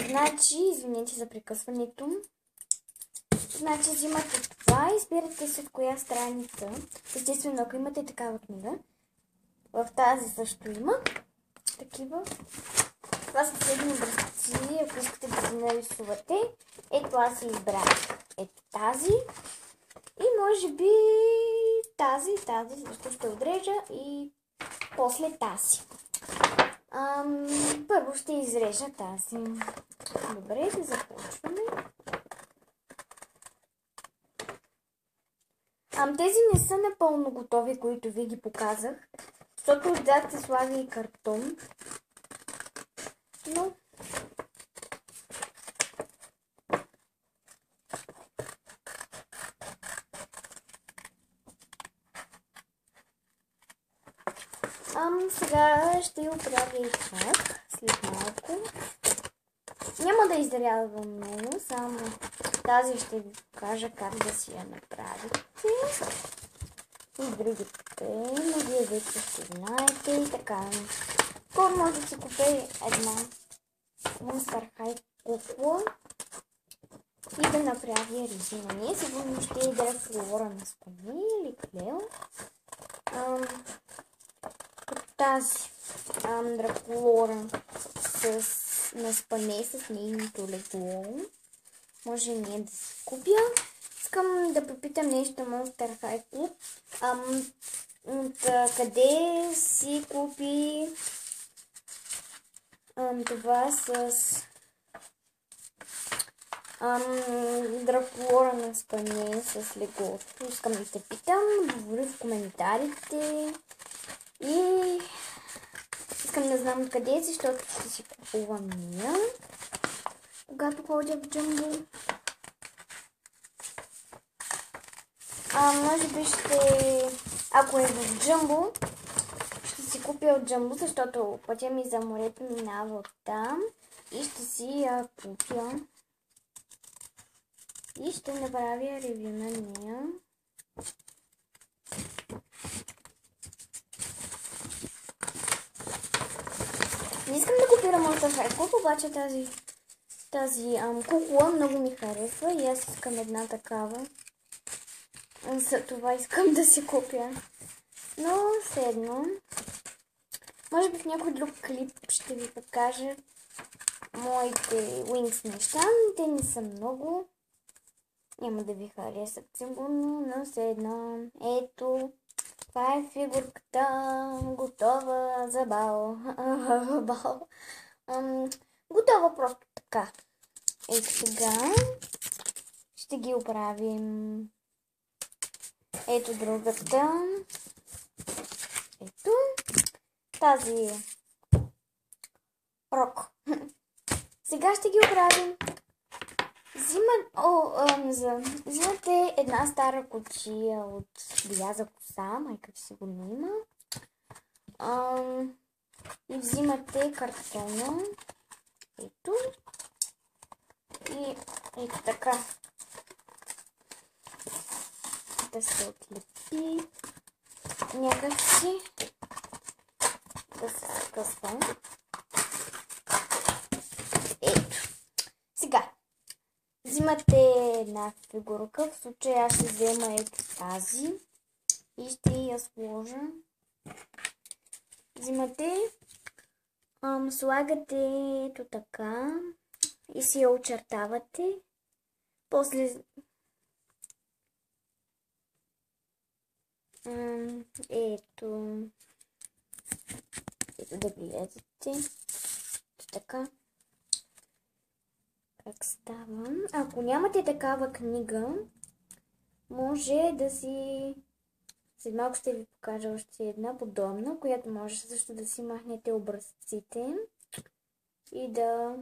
Значи, извинете за прекъсването. Значи, взимате това и избирате се от коя страница. Естествено, ако имате такава книга, в тази също има такива. Това са следни образци, ако искате да се нарисувате. Ето аз си избрах тази. И може би тази също ще отрежа и после тази. Първо ще изрежа тази. Добре, да започваме. Тези не са напълно готови, които ви ги показах, защото отзад се слага и картон. Но сега ще оправя и пак след малко. Няма да изрязвам много, само тази ще ви покажа как да си я направите. И другите, но вие вече ще знаете и така. Скоро може да си купи една Monster High кукла и да направя резина. Ние сигурно ще е дракулора на спане или клео. Тази дракулора на спане с нейното легло. Може ние да си купя. Искам да попитам нещо Monster High Club. Къде си купи това с дракулора на спане с леглото? Искам да те питам. Говори в коментарите. И искам да знам къде си, защото ще си купувам нея, когато ходя в Джамбо. Може би ако е в Джамбо, ще си купя от Джамбо, защото пътя ми за морето минава от там. И ще си я купя. И ще направя ревю на нея. Не искам да копирам Monster High Club, обаче тази кукла много ми харесва и аз искам една такава. За това искам да си купя. Но седно. Може би в някой друг клип ще ви покажа моите Wings неща, но те не са много. Няма да ви харесат сигурно, но седно. Ето. Това е фигурката, готова за бал. Готова просто така. Ето сега ще ги оправим. Ето другата. Ето. Тази рок. Сега ще ги оправим. Взимате една стара кутия от бия за коса, майка ви сигурно има. И взимате картона. Ето. И ето така. Да се отлепи някакси. Да се скъсва. Ето. Сега. Взимате една фигурка, в случая аз ще взема ето тази и ще я сложа. Взимате, слагате ето така и си я очертавате. После ето да гледате. Така. Как става? Ако нямате такава книга, може да си... След малко ще ви покажа още една подобна, която може също да си махнете образците и да...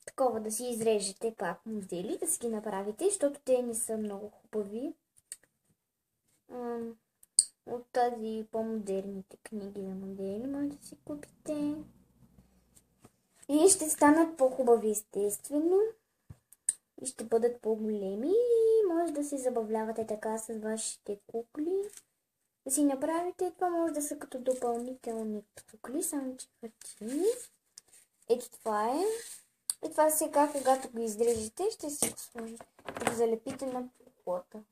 Такова да си изрежете пак модели, да си ги направите, защото те не са много хубави. От тази по-модерните книги на модели може да си купите. И ще станат по-хубави естествено. И ще бъдат по-големи. И може да се забавлявате така с вашите кукли. да си направите. Това може да са като допълнителни кукли, само че хартини. Ето това е. И това сега, когато го изрежете, ще си го сложите. Да го залепите на куклата.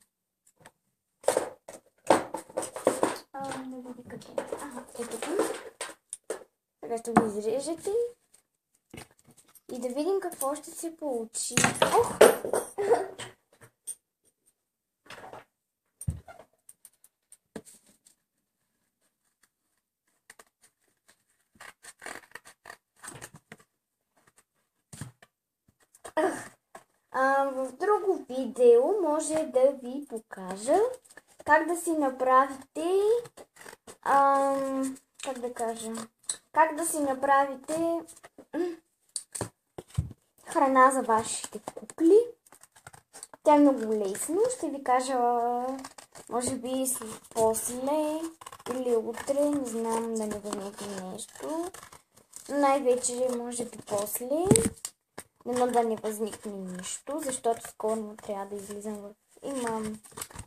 Не види къде. Ето го. Сега ще го изрежете. И да видим какво ще се получи. Ох! В друго видео може да ви покажа как да си направите как да си направите храна за вашите кукли. Тя е много лесно. Ще ви кажа, може би после или утре, не знам, да не възникне нещо. Най-вече може би после. Но да не възникне нищо, защото скоро трябва да излизам Имам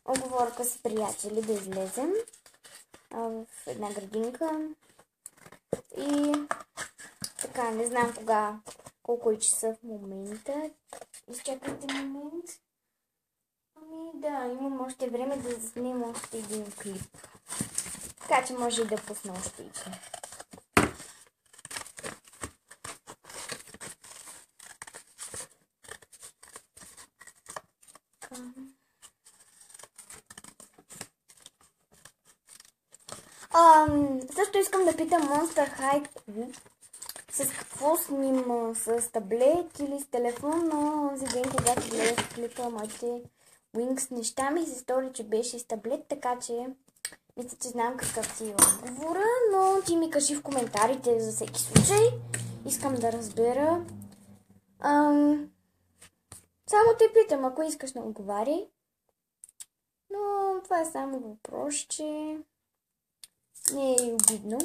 оговорка с приятели да излезем в една градинка. И така, не знам колко е часа в момента. Изчакайте момент. Да, имам още време да заснема още един клип. Така че може и да пусна още един. Също искам да питам Monster High Club с какво снима, с таблет или с телефон, но за ден, когато гледах клипа, моите Wings неща ми се стори, че беше с таблет, така че мисля, че знам какъв ти е отговора, но ти ми кажи в коментарите за всеки случай. Искам да разбера. Само те питам, ако искаш да отговаряй. Но това е само въпрос, че не е обидно.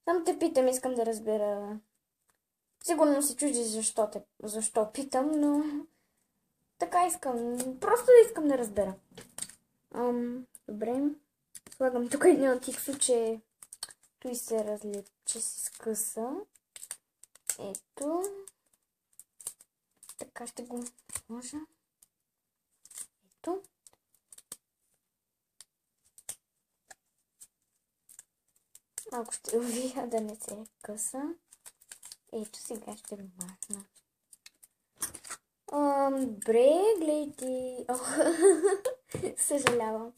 Само те питам, искам да разбера. Сигурно се чудиш защо питам, но така искам. Просто искам да разбера. Добре. Слагам тук един от иксо, че той се разлепи, че се скъса. Ето. Така ще го сложа. Ето. Малко ще увия да не се къса. Ето сега ще го махна. Добре, гледайте. Съжалявам.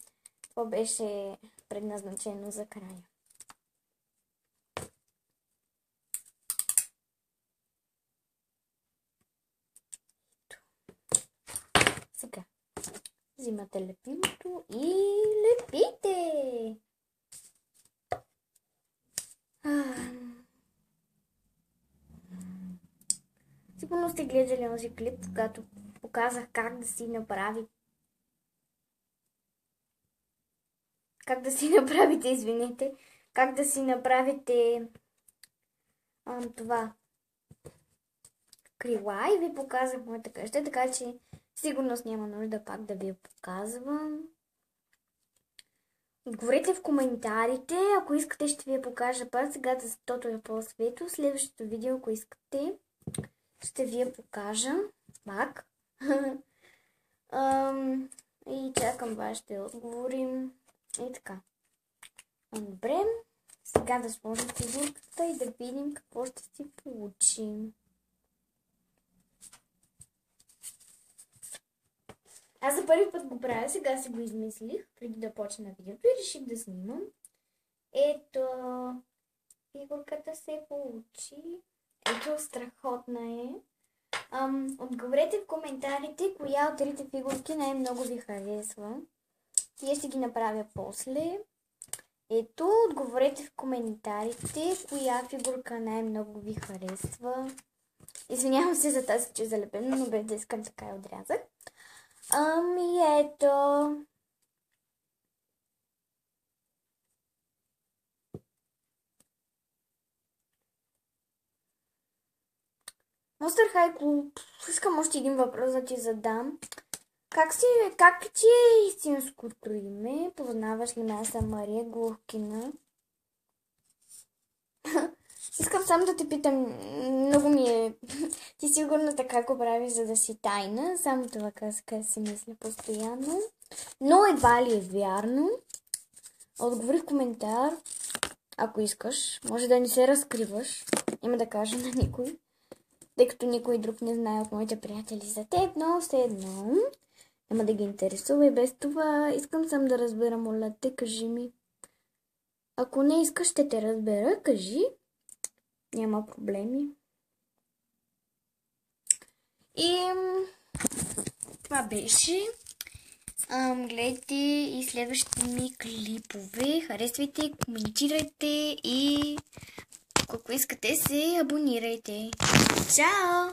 Това беше предназначено за края. Сега взимате лепилото и лепите. Сигурно сте гледали този клип, когато показах как да си направите, това крила и ви показах моята къща, така че сигурно няма нужда пак да ви я показвам. Отговорете в коментарите, ако искате ще ви я покажа пак, сега защото е по-светло. Следващото видео, ако искате, ще ви я покажа пак. И чакам вашите отговори. И така. Добре. Сега да сложим фигурката и да видим какво ще си получим. Аз за първи път го правя, сега си го измислих, преди да почна видеото и реших да снимам. Ето, фигурката се получи. Ето, страхотна е. Отговорете в коментарите, коя от трите фигурки най-много ви харесва. Тия ще ги направя после. Ето, отговорете в коментарите, коя фигурка най-много ви харесва. Извинявам се за тази, че е залепена, но без да искам така я отрязах. И ето. Monster High Club. Искам още един въпрос да ти задам. Как ти е истинското име? Познаваш ли ме? Аз съм Мария Глухкина. Искам само да те питам, много ми е... Ти сигурно така го правиш, за да си тайна. Само това казка си мисля постоянно. Но едва ли е вярно. Отговори в коментар, ако искаш. Може да не се разкриваш. Няма да кажа на никой. Тъй като никой друг не знае от моите приятели за теб, но все едно. Няма да ги интересува и без това. Искам сам да разбера, моля те, кажи ми. Ако не искаш, ще те разбера, кажи. Няма проблеми. И това беше. Гледайте и следващите ми клипове. Харесвайте, коментирайте и ако искате се абонирайте. Чао!